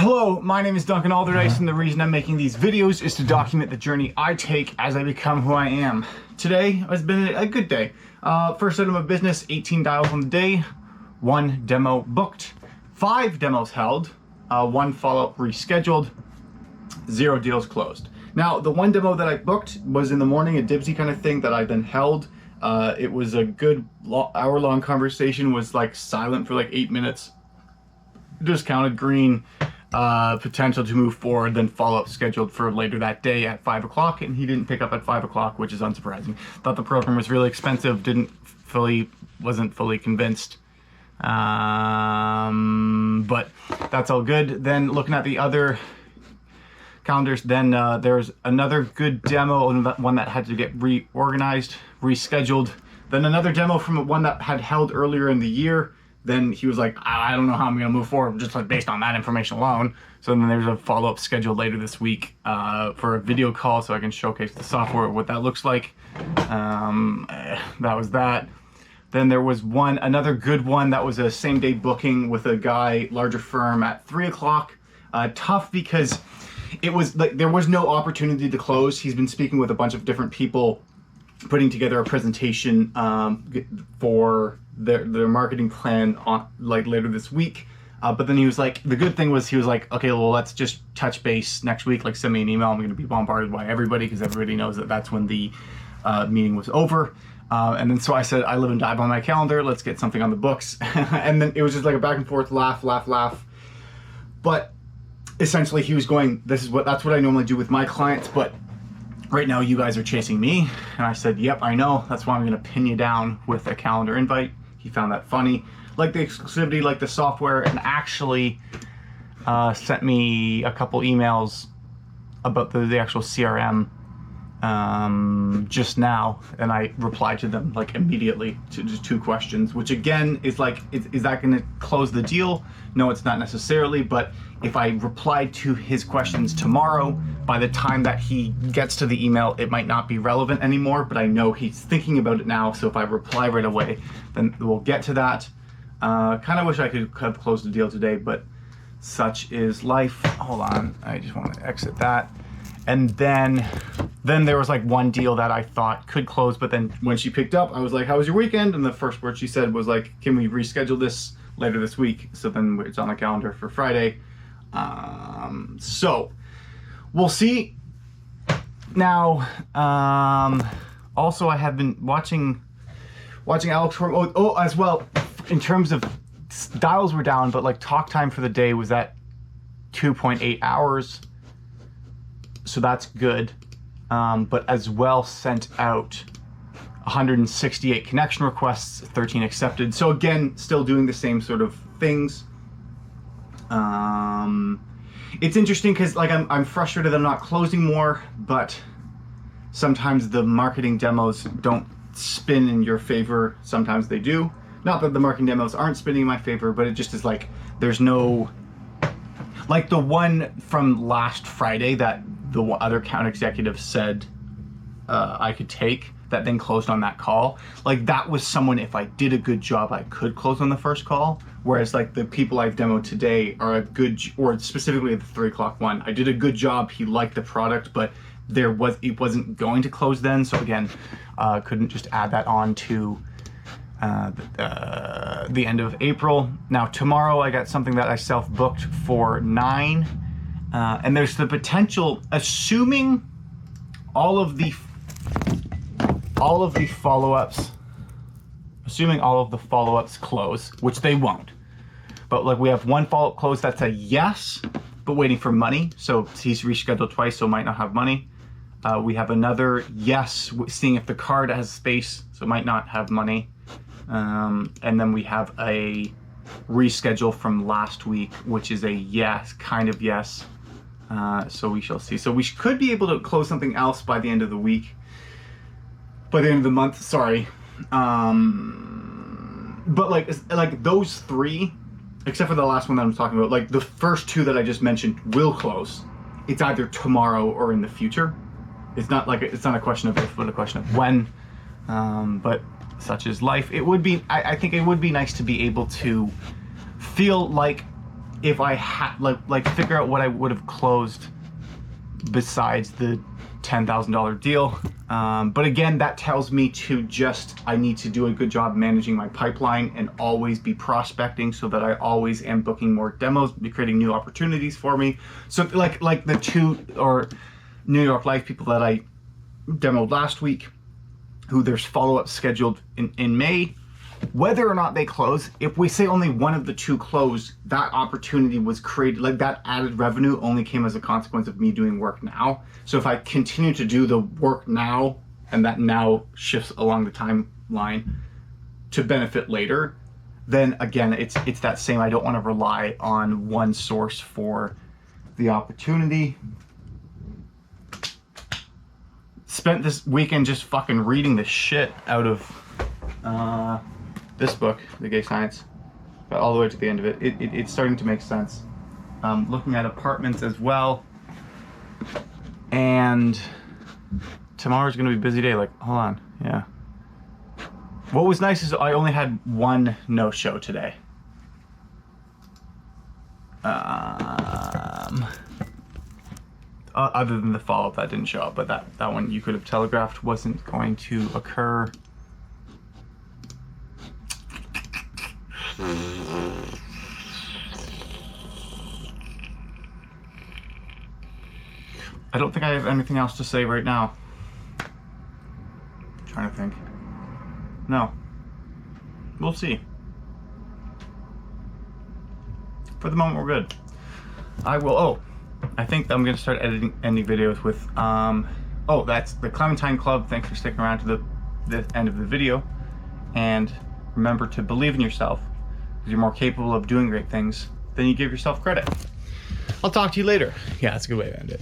Hello, my name is Duncan Alderdice, and the reason I'm making these videos is to document the journey I take as I become who I am. Today has been a good day. First item of business, 18 dials on the day, 1 demo booked, 5 demos held, 1 follow-up rescheduled, 0 deals closed. Now, the 1 demo that I booked was in the morning, a dibsy kind of thing that I then held. It was a good hour-long conversation, was like silent for like 8 minutes. Just counted green. Potential to move forward, then follow-up scheduled for later that day at 5 o'clock, and he didn't pick up at 5 o'clock, which is unsurprising. Thought the program was really expensive, wasn't fully convinced. But that's all good. Then looking at the other calendars, then there's another good demo, one that had to get reorganized, rescheduled. Then another demo from one that had held earlier in the year. Then he was like, I don't know how I'm going to move forward just like based on that information alone. So then there's a follow-up scheduled later this week for a video call so I can showcase the software, what that looks like. That was that. Then there was another good one that was a same-day booking with a guy, larger firm, at 3 o'clock. Tough because it was like there was no opportunity to close. He's been speaking with a bunch of different people, putting together a presentation for their marketing plan on like later this week. But then he was like, the good thing was he was like, okay, well, let's just touch base next week. Like, send me an email. I'm going to be bombarded by everybody because everybody knows that that's when the meeting was over. And then so I said, I live and die by my calendar. Let's get something on the books. And then it was just like a back and forth laugh. But essentially he was going, that's what I normally do with my clients. But right now you guys are chasing me. And I said, yep, I know. That's why I'm going to pin you down with a calendar invite. He found that funny. Like the exclusivity, like the software, and actually sent me a couple emails about the actual CRM just now, and I replied to them like immediately to just 2 questions, which again is like, is that going to close the deal? No, it's not necessarily, but if I replied to his questions tomorrow, by the time that he gets to the email, it might not be relevant anymore, but I know he's thinking about it now, so if I reply right away, then we'll get to that. Kind of wish I could have closed the deal today, but such is life. Hold on, I just want to exit that. And then there was like 1 deal that I thought could close, but then when she picked up, I was like, how was your weekend? And the first word she said was like, can we reschedule this later this week? So then it's on the calendar for Friday. So we'll see. Now, also I have been watching Alex Horn. Oh, as well, in terms of dials were down, but like talk time for the day was at 2.8 hours. So that's good. But as well sent out 168 connection requests, 13 accepted. So again, still doing the same sort of things. It's interesting because like I'm frustrated that I'm not closing more, but sometimes the marketing demos don't spin in your favor. Sometimes they do. Not that the marketing demos aren't spinning in my favor, but it just is like there's no, like the one from last Friday that the other account executive said I could take, that then closed on that call. Like that was someone, if I did a good job, I could close on the first call. Whereas like the people I've demoed today are a good, or specifically the 3 o'clock one, I did a good job. He liked the product, but it wasn't going to close then. So again, couldn't just add that on to the end of April. Now tomorrow I got something that I self-booked for 9. And there's the potential, assuming all of the follow-ups close, which they won't. But like we have 1 follow-up close that's a yes, but waiting for money. So he's rescheduled twice, so might not have money. We have another yes, seeing if the card has space, so might not have money. And then we have a reschedule from last week, which is a yes, kind of yes. So we shall see. So we could be able to close something else by the end of the week. By the end of the month, sorry. But like those 3, except for the last one that I'm talking about, like the first 2 that I just mentioned will close. It's either tomorrow or in the future. It's not a question of if, but a question of when. But such is life. It would be, I think it would be nice to be able to feel like if I had like figure out what I would have closed besides the $10,000 deal. But again, that tells me to I need to do a good job managing my pipeline and always be prospecting so that I always am booking more demos, creating new opportunities for me. So like the 2 or New York Life people that I demoed last week, who there's follow-up scheduled in May. Whether or not they close, if we say only one of the 2 closed, that opportunity was created, like that added revenue only came as a consequence of me doing work now. So if I continue to do the work now, and that now shifts along the timeline to benefit later, then again, it's that same, I don't want to rely on one source for the opportunity. Spent this weekend just fucking reading the shit out of this book, The Gay Science. Got all the way to the end of it. It's starting to make sense. Looking at apartments as well. And tomorrow's gonna be a busy day. Like, hold on, yeah. What was nice is I only had 1 no-show today. Other than the follow-up that didn't show up, but that one you could have telegraphed wasn't going to occur. I don't think I have anything else to say right now. I'm trying to think. No. We'll see. For the moment, we're good. I think I'm going to start ending videos with, that's the Clementine Club. Thanks for sticking around to the end of the video. And remember to believe in yourself, because you're more capable of doing great things than you give yourself credit. I'll talk to you later. Yeah, that's a good way to end it.